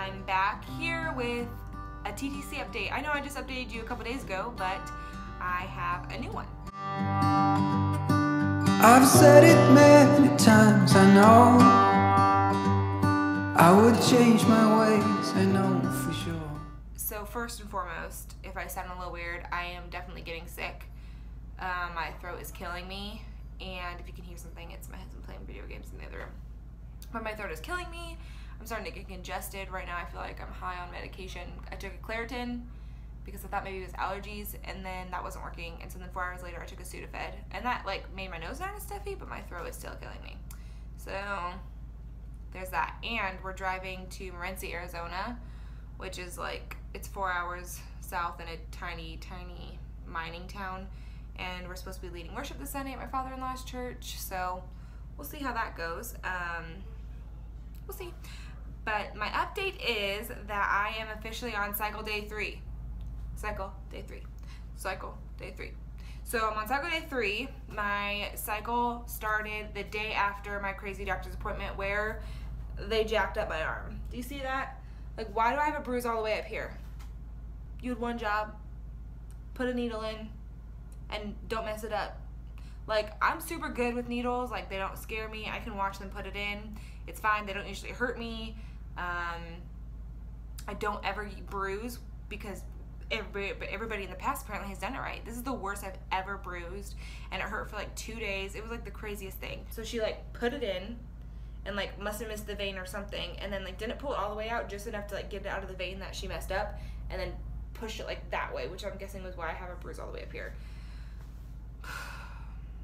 I'm back here with a TTC update. I know I just updated you a couple days ago, but I have a new one. I've said it many times, I know I would change my ways, I know for sure. So first and foremost, if I sound a little weird, I am definitely getting sick. My throat is killing me, and if you can hear something, it's my husband playing video games in the other room. But my throat is killing me. I'm starting to get congested. Right now I feel like I'm high on medication. I took a Claritin because I thought maybe it was allergies, and then that wasn't working, and so then 4 hours later I took a Sudafed, and that like made my nose not as stuffy, but my throat is still killing me. So there's that. And we're driving to Morenci, Arizona, which is like, it's 4 hours south in a tiny mining town, and we're supposed to be leading worship this Sunday at my father-in-law's church, so we'll see how that goes. We'll see. But my update is that I am officially on cycle day 3. Cycle day 3. Cycle day 3. So I'm on cycle day 3. My cycle started the day after my crazy doctor's appointment where they jacked up my arm. Do you see that? Like, why do I have a bruise all the way up here? You had one job. Put a needle in and don't mess it up. Like, I'm super good with needles. Like, they don't scare me. I can watch them put it in. It's fine. They don't usually hurt me. I don't ever bruise because everybody in the past apparently has done it right. This is the worst I've ever bruised, and it hurt for like 2 days. It was like the craziest thing. So she like put it in and like must have missed the vein or something, and then like didn't pull it all the way out, just enough to like get it out of the vein that she messed up, and then pushed it like that way, which I'm guessing was why I have a bruise all the way up here.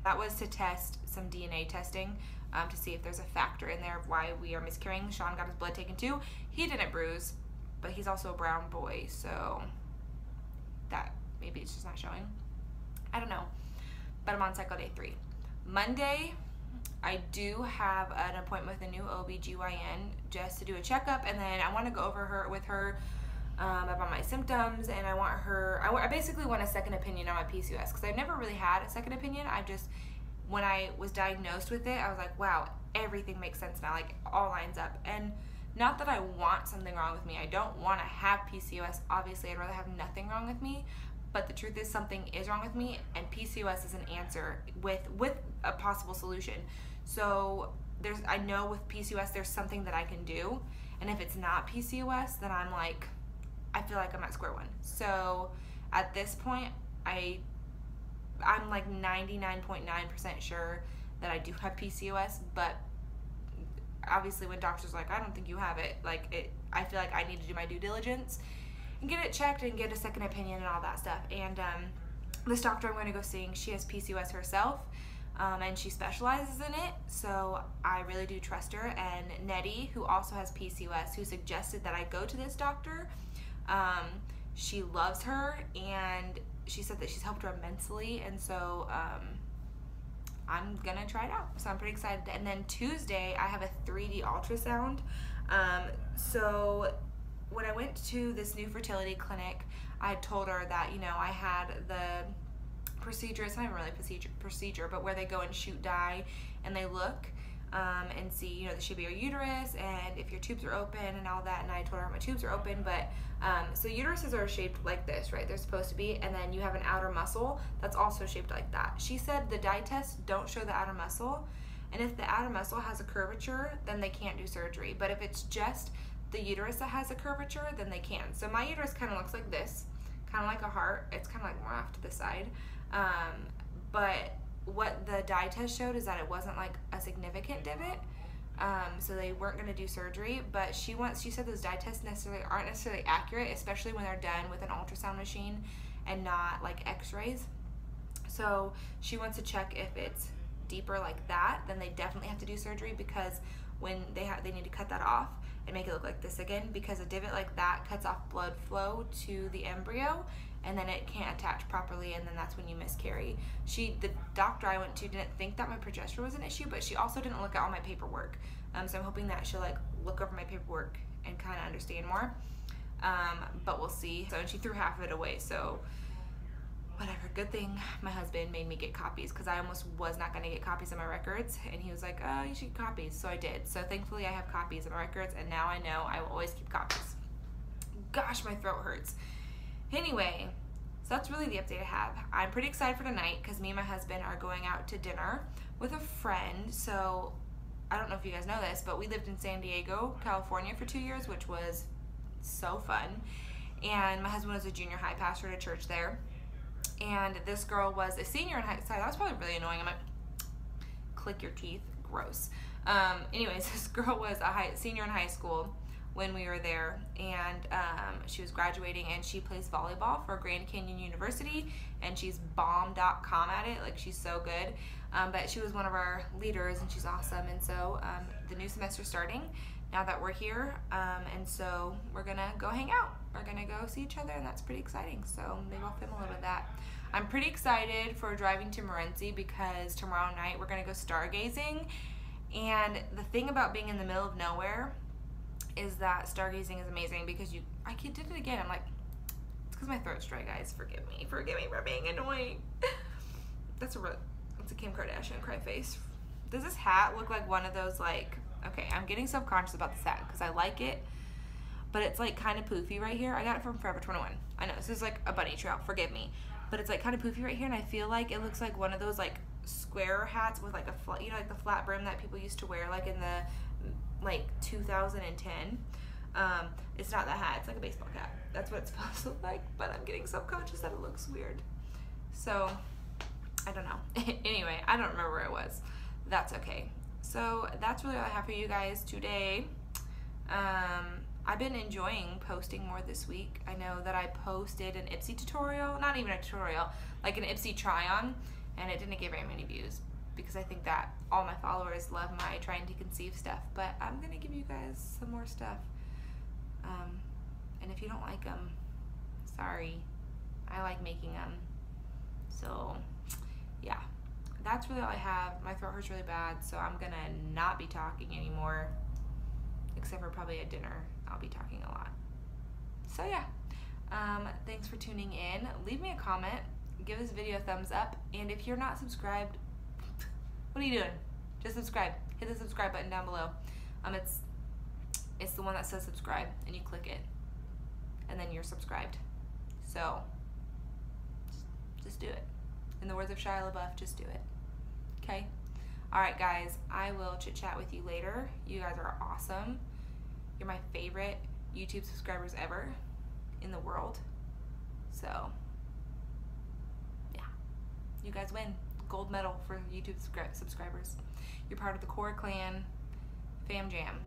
That was to test some DNA testing to see if there's a factor in there of why we are miscarrying. Sean got his blood taken too. He didn't bruise, but he's also a brown boy, so that maybe it's just not showing. I don't know. But I'm on cycle day 3. Monday, I do have an appointment with a new OB/GYN just to do a checkup, and then I want to go over with her about my symptoms, and I basically want a second opinion on my PCOS, because I've never really had a second opinion. When I was diagnosed with it, I was like, wow, everything makes sense now, like all lines up. And not that I want something wrong with me. I don't want to have PCOS. Obviously, I'd rather have nothing wrong with me, but the truth is something is wrong with me, and PCOS is an answer with a possible solution. So I know with PCOS there's something that I can do, and if it's not PCOS, then I'm like, I feel like I'm at square one. So at this point, I'm like 99.9% sure that I do have PCOS, but obviously when doctors are like, I don't think you have it, I feel like I need to do my due diligence and get it checked and get a second opinion and all that stuff. And this doctor I'm going to go seeing, she has PCOS herself, and she specializes in it, so I really do trust her. And Nettie, who also has PCOS, who suggested that I go to this doctor, she loves her, and she said that she's helped her immensely, and so I'm gonna try it out. So I'm pretty excited. And then Tuesday I have a 3D ultrasound. So when I went to this new fertility clinic, I told her that, you know, I had the procedure. It's not even really procedure, but where they go and shoot dye and they look and see, you know, the shape of your uterus and if your tubes are open and all that. And I told her my tubes are open, but so uteruses are shaped like this, right? They're supposed to be, and then you have an outer muscle that's also shaped like that. She said the dye tests don't show the outer muscle, and if the outer muscle has a curvature, then they can't do surgery. But if it's just the uterus that has a curvature, then they can. So my uterus kind of looks like this, kind of like a heart. It's kind of like more off to the side. But what the dye test showed is that it wasn't like a significant divot, so they weren't going to do surgery. But she said those dye tests aren't necessarily accurate, especially when they're done with an ultrasound machine and not like x-rays. So she wants to check if it's deeper like that, then they definitely have to do surgery, because when they need to cut that off and make it look like this again, because a divot like that cuts off blood flow to the embryo, and then it can't attach properly, and then that's when you miscarry. The doctor I went to didn't think that my progesterone was an issue, but she also didn't look at all my paperwork. So I'm hoping that she'll like look over my paperwork and kind of understand more. But we'll see. So, and she threw half of it away, so whatever. Good thing my husband made me get copies, because I almost was not going to get copies of my records, and he was like, oh, you should get copies. So I did. So thankfully I have copies of my records, and now I know I will always keep copies. Gosh, my throat hurts. Anyway, so that's really the update I have. I'm pretty excited for tonight because me and my husband are going out to dinner with a friend. So I don't know if you guys know this, but we lived in San Diego, California for 2 years, which was so fun. And my husband was a junior high pastor at a church there. And this girl was a senior in high school. That was probably really annoying. I'm like, click your teeth. Gross. Anyways, this girl was a senior in high school when we were there, and she was graduating, and she plays volleyball for Grand Canyon University, and she's bomb.com at it. Like, she's so good. But she was one of our leaders, and she's awesome. And so the new semester's starting now that we're here, and so we're gonna go hang out. We're gonna go see each other, and that's pretty exciting. So maybe I'll film a little bit of that. I'm pretty excited for driving to Morenci because tomorrow night we're gonna go stargazing. And the thing about being in the middle of nowhere is that stargazing is amazing because I did it again. I'm like, it's because my throat's dry, guys. Forgive me for being annoying. That's a Kim Kardashian cry face. Does this hat look like one of those, like, okay, I'm getting self-conscious about this hat because I like it, but it's like kind of poofy right here. I got it from Forever 21. I know this is like a bunny trail, forgive me, but it's like kind of poofy right here, and I feel like it looks like one of those like square hats with like a flat, like the flat brim that people used to wear like in the like 2010. It's not that hat, it's like a baseball cap. That's what it's supposed to look like, but I'm getting self-conscious that it looks weird. So I don't know. Anyway, I don't remember where it was. That's okay. So that's really all I have for you guys today. I've been enjoying posting more this week. I know that I posted an Ipsy tutorial, not even a tutorial, like an Ipsy try-on, and it didn't get very many views because I think that all my followers love my trying to conceive stuff, but I'm going to give you guys some more stuff. And if you don't like them, sorry. I like making them. So, yeah. That's really all I have. My throat hurts really bad, so I'm going to not be talking anymore, except for probably at dinner. I'll be talking a lot. So, yeah. Thanks for tuning in. Leave me a comment. Give this video a thumbs up. And if you're not subscribed, what are you doing? Just subscribe. Hit the subscribe button down below. It's the one that says subscribe, and you click it, and then you're subscribed. So, just do it. In the words of Shia LaBeouf, just do it. Okay? Alright, guys. I will chit-chat with you later. You guys are awesome. You're my favorite YouTube subscribers ever in the world. So, yeah. You guys win. Gold medal for YouTube subscribers. You're part of the Core Clan Fam Jam.